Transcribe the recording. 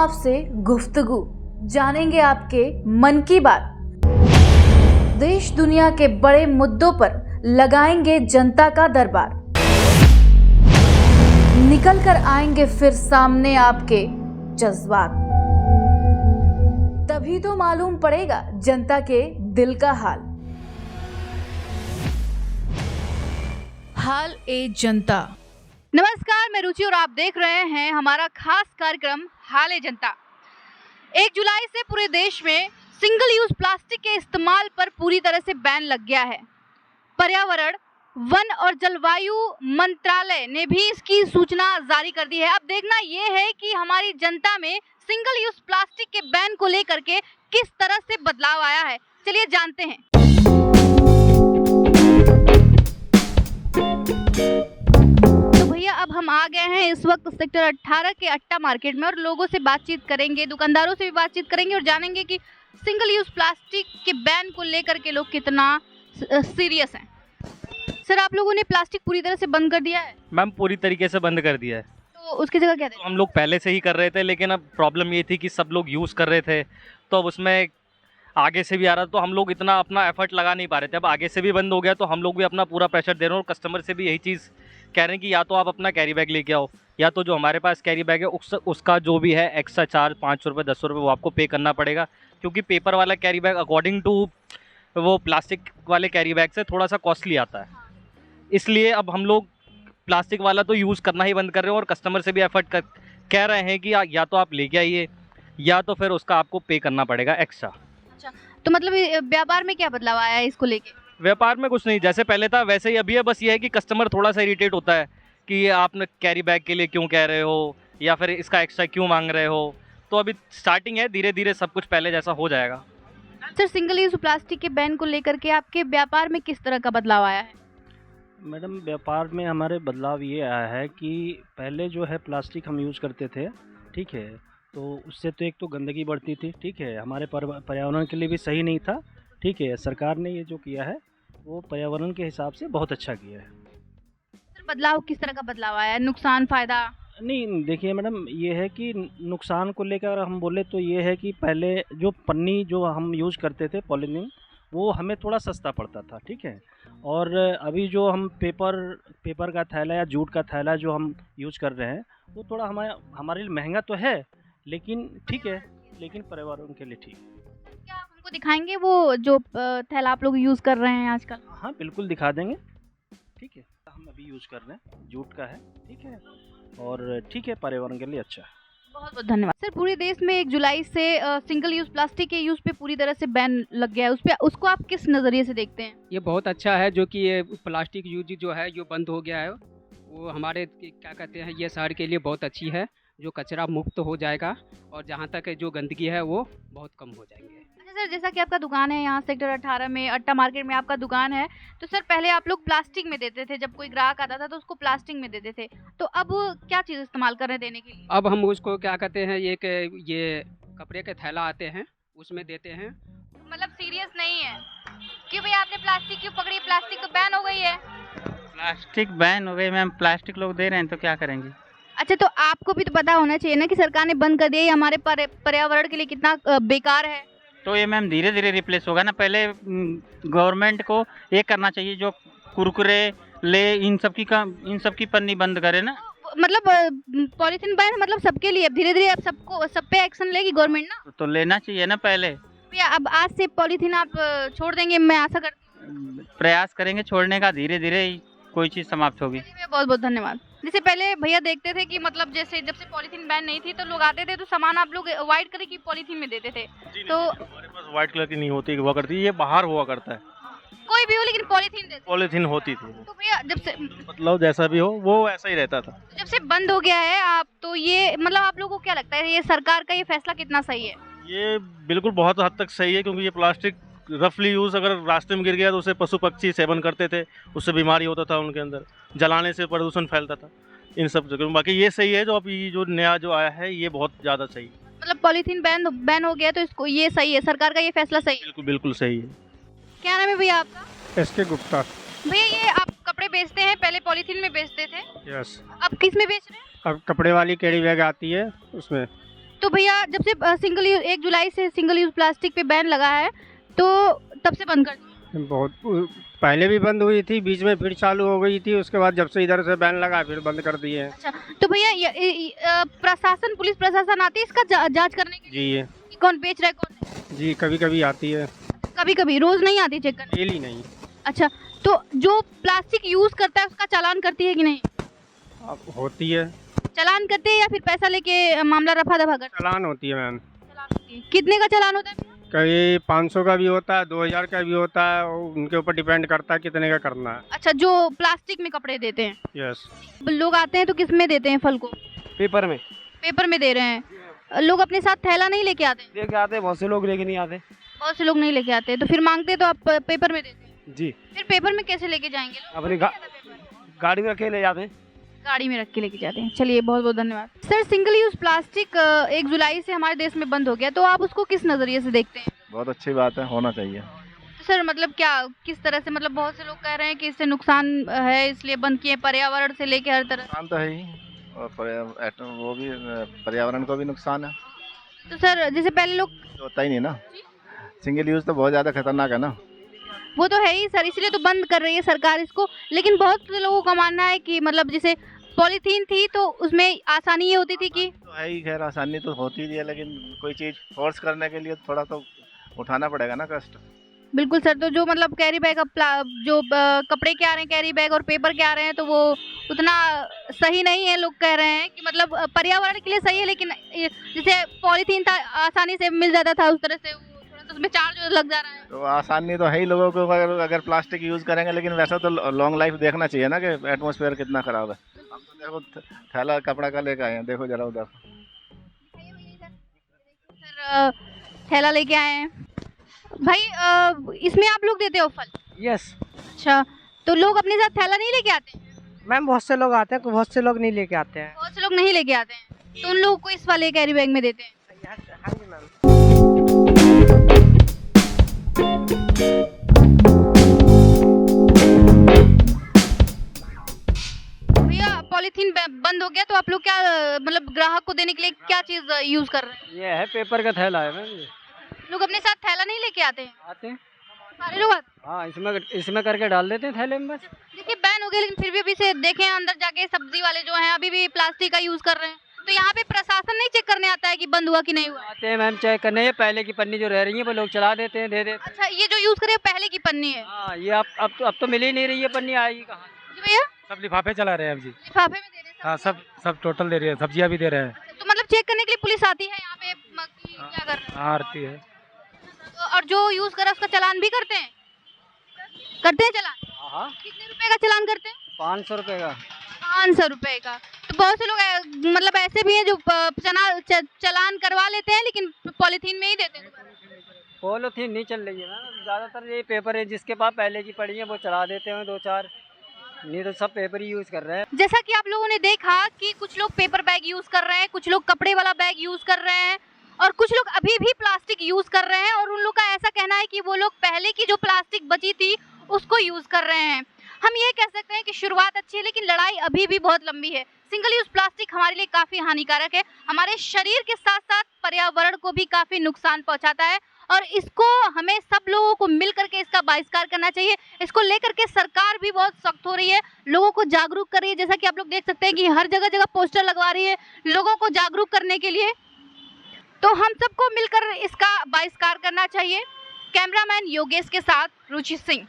आपसे गुफ्तगू, जानेंगे आपके मन की बात। देश दुनिया के बड़े मुद्दों पर लगाएंगे जनता का दरबार। निकल कर आएंगे फिर सामने आपके जज्बात। तभी तो मालूम पड़ेगा जनता के दिल का हाल। हाल ए जनता। नमस्कार, मैं रुचि और आप देख रहे हैं हमारा खास कार्यक्रम हाल ए जनता। 1 जुलाई से पूरे देश में सिंगल यूज प्लास्टिक के इस्तेमाल पर पूरी तरह से बैन लग गया है। पर्यावरण, वन और जलवायु मंत्रालय ने भी इसकी सूचना जारी कर दी है। अब देखना यह है कि हमारी जनता में सिंगल यूज प्लास्टिक के बैन को लेकर के किस तरह से बदलाव आया है। चलिए जानते हैं। भैया, अब हम आ गए हैं इस वक्त सेक्टर 18 के अट्टा मार्केट में और लोगों से बातचीत करेंगे, दुकानदारों से भी बातचीत करेंगे और जानेंगे कि सिंगल यूज प्लास्टिक के बैन को लेकर के लोग कितना सीरियस हैं। सर, आप लोगों ने प्लास्टिक पूरी तरह से बंद कर दिया है? मैम, पूरी तरीके से बंद कर दिया है। तो उसकी जगह क्या तो हम लोग पहले से ही कर रहे थे, लेकिन अब प्रॉब्लम ये थी कि सब लोग यूज़ कर रहे थे, तो अब उसमें आगे से भी आ रहा, तो हम लोग इतना अपना एफर्ट लगा नहीं पा रहे थे। अब आगे से भी बंद हो गया तो हम लोग भी अपना पूरा प्रेशर दे रहे हैं और कस्टमर से भी यही चीज़ कह रहे हैं कि या तो आप अपना कैरी बैग लेके आओ, या तो जो हमारे पास कैरी बैग है उसका जो भी है एक्स्ट्रा चार्ज 500 रुपये 10 रुपये वो आपको पे करना पड़ेगा, क्योंकि पेपर वाला कैरी बैग अकॉर्डिंग टू वो प्लास्टिक वाले कैरी बैग से थोड़ा सा कॉस्टली आता है। इसलिए अब हम लोग प्लास्टिक वाला तो यूज़ करना ही बंद कर रहे हैं और कस्टमर से भी एफर्ट कह रहे हैं कि या तो आप लेके आइए या तो फिर उसका आपको पे करना पड़ेगा एक्स्ट्रा। अच्छा, तो मतलब व्यापार में क्या बदलाव आया है इसको लेके? व्यापार में कुछ नहीं, जैसे पहले था वैसे ही अभी है। बस ये है कि कस्टमर थोड़ा सा इरिटेट होता है कि आपने कैरी बैग के लिए क्यों कह रहे हो या फिर इसका एक्स्ट्रा क्यों मांग रहे हो। तो अभी स्टार्टिंग है, धीरे धीरे सब कुछ पहले जैसा हो जाएगा। सर, सिंगल यूज प्लास्टिक के बैन को लेकर के आपके व्यापार में किस तरह का बदलाव आया है? मैडम, व्यापार में हमारे बदलाव ये आया है कि पहले जो है प्लास्टिक हम यूज़ करते थे, ठीक है, तो उससे तो एक तो गंदगी बढ़ती थी, ठीक है, हमारे पर्यावरण के लिए भी सही नहीं था, ठीक है। सरकार ने ये जो किया है वो पर्यावरण के हिसाब से बहुत अच्छा किया है। सर, बदलाव किस तरह का बदलाव आया है? नुकसान, फायदा? नहीं, देखिए मैडम, ये है कि नुकसान को लेकर हम बोले तो ये है कि पहले जो पन्नी जो हम यूज़ करते थे पॉलीथीन, वो हमें थोड़ा सस्ता पड़ता था, ठीक है। और अभी जो हम पेपर का थैला या जूट का थैला जो हम यूज़ कर रहे हैं वो थोड़ा हमारे लिए महंगा तो है, लेकिन ठीक है, लेकिन पर्यावरण के लिए ठीक है। क्या आप हमको दिखाएंगे वो जो थैला आप लोग यूज़ कर रहे हैं आजकल? हाँ, बिल्कुल दिखा देंगे, ठीक है। हम अभी यूज़ कर रहे हैं, जूट का है, ठीक है, और ठीक है, पर्यावरण के लिए अच्छा है। बहुत बहुत धन्यवाद। सर, पूरे देश में 1 जुलाई से सिंगल यूज प्लास्टिक के यूज पे पूरी तरह से बैन लग गया है। उसको आप किस नज़रिए से देखते हैं? ये बहुत अच्छा है, जो कि ये प्लास्टिक यूज जो है जो बंद हो गया है, वो हमारे क्या कहते हैं ये शहर के लिए बहुत अच्छी है, जो कचरा मुक्त हो जाएगा और जहाँ तक जो गंदगी है वो बहुत कम हो जाएंगे। अच्छा सर, जैसा कि आपका दुकान है यहाँ सेक्टर 18 में अट्टा मार्केट में आपका दुकान है, तो सर पहले आप लोग प्लास्टिक में देते थे, जब कोई ग्राहक आता था तो उसको प्लास्टिक में देते थे, तो अब क्या चीज़ इस्तेमाल कर रहे हैं देने के लिए? अब हम उसको क्या कहते हैं ये कपड़े के थैला आते हैं उसमें देते हैं। मतलब सीरियस नहीं है? क्यों भैया आपने प्लास्टिक क्यों पकड़ी? प्लास्टिक तो बैन हो गई है। प्लास्टिक बैन हो गई मैम, प्लास्टिक लोग दे रहे हैं तो क्या करेंगे। अच्छा, तो आपको भी तो पता होना चाहिए ना कि सरकार ने बंद कर दिया, ये हमारे पर्यावरण के लिए कितना बेकार है। तो ये मैम धीरे धीरे रिप्लेस होगा ना। पहले गवर्नमेंट को ये करना चाहिए, जो कुरकुरे ले इन सब की पन्नी बंद करे ना। मतलब पॉलीथीन बैन मतलब सबके लिए, धीरे धीरे अब सब पे एक्शन लेगी गवर्नमेंट ना। तो लेना चाहिए ना पहले। भैया, अब आज से पॉलीथीन आप छोड़ देंगे, मैं आशा करती हूँ। प्रयास करेंगे छोड़ने का, धीरे धीरे कोई चीज़ समाप्त होगी। बहुत बहुत धन्यवाद। जैसे पहले भैया देखते थे कि मतलब जैसे जब से पॉलीथीन बैन नहीं थी तो लोग आते थे तो सामान आप लोग व्हाइट कलर की पॉलीथीन में देते थे, तो हमारे पास व्हाइट कलर की नहीं होती, हुआ करती, ये बाहर हुआ करता है, कोई भी हो लेकिन पॉलीथीन देते। पॉलीथीन होती थी। तो भैया जब से मतलब जैसा भी हो वो ऐसा ही रहता था। जब से बंद हो गया है आप, तो ये मतलब आप लोगों को क्या लगता है ये सरकार का ये फैसला कितना सही है? ये बिल्कुल बहुत हद तक सही है, क्योंकि ये प्लास्टिक रफली यूज़ अगर रास्ते में गिर गया तो उसे पशु पक्षी सेवन करते थे, उससे बीमारी होता था उनके अंदर, जलाने से प्रदूषण फैलता था इन सब जगह। बाकी ये सही है, जो अभी जो नया जो आया है ये बहुत ज़्यादा सही है। मतलब पॉलीथीन बैन हो गया तो इसको ये सही है, सरकार का ये फैसला सही है? बिल्कुल बिल्कुल सही है। क्या नाम है भैया आपका? एसके गुप्ता। भैया, ये आप कपड़े बेचते हैं, पहले पॉलीथीन में बेचते थे, यस। अब किस में बेच रहे हैं? अब कपड़े वाली कैरी बैग आती है उसमें। तो भैया जब से सिंगल यूज 1 जुलाई से सिंगल यूज प्लास्टिक पे बैन लगा है तो तब से बंद कर दिया? बहुत पहले भी बंद हुई थी, बीच में फिर चालू हो गई थी, उसके बाद जब से इधर से बैन लगा फिर बंद कर दिए हैं। अच्छा, तो भैया प्रशासन, पुलिस प्रशासन आती है इसका जांच करने के लिए? जी ये कि कौन बेच रहा है कौन नहीं? जी कभी कभी आती है, कभी कभी, रोज नहीं आती चेक करने? डेली नहीं। अच्छा, तो जो प्लास्टिक यूज करता है उसका चालान करती है कि नहीं? अब होती है, चालान करते हैं या फिर पैसा लेके मामला रफा दफा करते चालान होती है मैम। हैं? कितने का चालान होता है? कभी 500 का भी होता है, 2000 का भी होता है, उनके ऊपर डिपेंड करता है कितने का करना है। अच्छा, जो प्लास्टिक में कपड़े देते हैं, यस। लोग आते हैं तो किस में देते हैं फल को? पेपर में। पेपर में दे रहे हैं। लोग अपने साथ थैला नहीं लेके आते? लेके आते, बहुत से लोग लेके नहीं आते। बहुत से लोग नहीं लेके आते, तो फिर मांगते तो आप पेपर में देते हैं? जी। फिर पेपर में कैसे लेके जाएंगे लोग? अपनी गाड़ी में रखे ले जाते हैं। गाड़ी में रख के लेके जाते हैं। चलिए, बहुत बहुत धन्यवाद सर। सिंगल यूज प्लास्टिक 1 जुलाई से हमारे देश में बंद हो गया, तो आप उसको किस नज़रिए से देखते हैं? बहुत अच्छी बात है, होना चाहिए। तो सर मतलब क्या, किस तरह से, मतलब बहुत से लोग कह रहे हैं कि इससे नुकसान है इसलिए बंद किए, पर्यावरण से लेके हर तरह। नुकसान तो है ही, और वो भी पर्यावरण को भी नुकसान है। तो सर जैसे पहले लोग, होता ही नहीं ना, सिंगल यूज़ तो बहुत ज़्यादा खतरनाक है ना। वो तो है ही सर, इसलिए तो बंद कर रही है सरकार इसको। लेकिन बहुत से लोगों का मानना है कि मतलब जैसे पॉलीथीन थी तो उसमें आसानी ये होती थी कि, तो है ही, खैर आसानी तो होती ही है, लेकिन कोई चीज़ फोर्स करने के लिए थोड़ा तो उठाना पड़ेगा ना कष्ट। बिल्कुल सर। तो जो मतलब कैरी बैग, जो कपड़े के आ रहे हैं कैरी बैग और पेपर के आ रहे हैं, तो वो उतना सही नहीं है। लोग कह रहे हैं कि मतलब पर्यावरण के लिए सही है, लेकिन जैसे पॉलीथीन था आसानी से मिल जाता था, उस तरह से थोड़ा सा उसमें चार्ज लग जा रहा है। तो आसानी तो है ही लोगों को, अगर प्लास्टिक यूज़ करेंगे, लेकिन वैसा तो लॉन्ग लाइफ देखना चाहिए ना कि एटमॉस्फेयर कितना ख़राब है। हम तो देखो थैला कपड़ा का लेके आए हैं, देखो जरा उधर सर थैला लेके आए हैं भाई। इसमें आप लोग देते हो फल? यस अच्छा, तो लोग अपने साथ थैला नहीं लेके आते हैं? मैम, बहुत से लोग आते हैं, बहुत से लोग नहीं लेके आते हैं। बहुत से लोग नहीं लेके आते हैं, तो उन लोगों को इस वाले कैरी बैग में देते हैं? हाँ जी मैम। भैया पॉलीथीन बंद हो गया, तो आप लोग क्या मतलब ग्राहक को देने के लिए क्या चीज यूज कर रहे हैं? ये है पेपर का थैला है मैम। लोग अपने साथ थैला नहीं लेके आते हैं? आते हैं, सारे लोग आते हैं? हाँ, इसमें करके डाल देते हैं थैले में बस। देखिए बैन हो गया, लेकिन फिर भी अभी से देखें अंदर जाके सब्जी वाले जो हैं अभी भी प्लास्टिक का यूज कर रहे हैं। तो यहाँ पे प्रशासन नहीं चेक करने आता है कि बंद हुआ कि नहीं हुआ? आते हैं मैम चेक करने, ये पहले की पन्नी जो रह रही है वो लोग चला देते हैं, दे देते। अच्छा, ये जो यूज करे पहले की पन्नी है? हाँ, ये अब तो मिल ही नहीं रही है, पन्नी आएगी कहाँ? जी भैया, सब लिफाफे चला रहे हैं अब जी। लिफाफे में दे रहे हैं? हाँ, सब टोटल दे रहे हैं, सब्जियां भी दे रहे हैं। तो मतलब चेक करने के लिए पुलिस आती है यहाँ पे कि क्या कर रहे हैं? हाँ, आती है। तो और जो यूज करे उसका चालान भी करते हैं? करते हैं चालान? हाँ, कितने रुपए का चालान करते हैं? 500 रुपये का। 500 रुपए का। तो बहुत से लोग मतलब ऐसे भी हैं जो चालान करवा लेते हैं लेकिन पॉलीथीन में ही देते हैं। पॉलीथीन नहीं चल रही है ना, ज़्यादातर ये पेपर है, जिसके पास पहले की पड़ी है वो चला देते हैं 2-4, नहीं तो सब पेपर ही यूज़ कर रहे हैं। जैसा कि आप लोगों ने देखा कि कुछ लोग पेपर बैग यूज़ कर रहे हैं, कुछ लोग कपड़े वाला बैग यूज़ कर रहे हैं, और कुछ लोग अभी भी प्लास्टिक यूज़ कर रहे हैं। और उन लोग का ऐसा कहना है कि वो लोग पहले की जो प्लास्टिक बची थी उसको यूज़ कर रहे हैं। हम ये कह सकते हैं कि शुरुआत अच्छी है, लेकिन लड़ाई अभी भी बहुत लंबी है। सिंगल यूज़ प्लास्टिक हमारे लिए काफ़ी हानिकारक है, हमारे शरीर के साथ साथ पर्यावरण को भी काफ़ी नुकसान पहुंचाता है, और इसको हमें सब लोगों को मिल करके इसका बहिष्कार करना चाहिए। इसको लेकर के सरकार भी बहुत सख्त हो रही है, लोगों को जागरूक कर रही है। जैसा कि आप लोग देख सकते हैं कि हर जगह जगह पोस्टर लगवा रही है लोगों को जागरूक करने के लिए। तो हम सबको मिलकर इसका बहिष्कार करना चाहिए। कैमरामैन योगेश के साथ रुचि सिंह।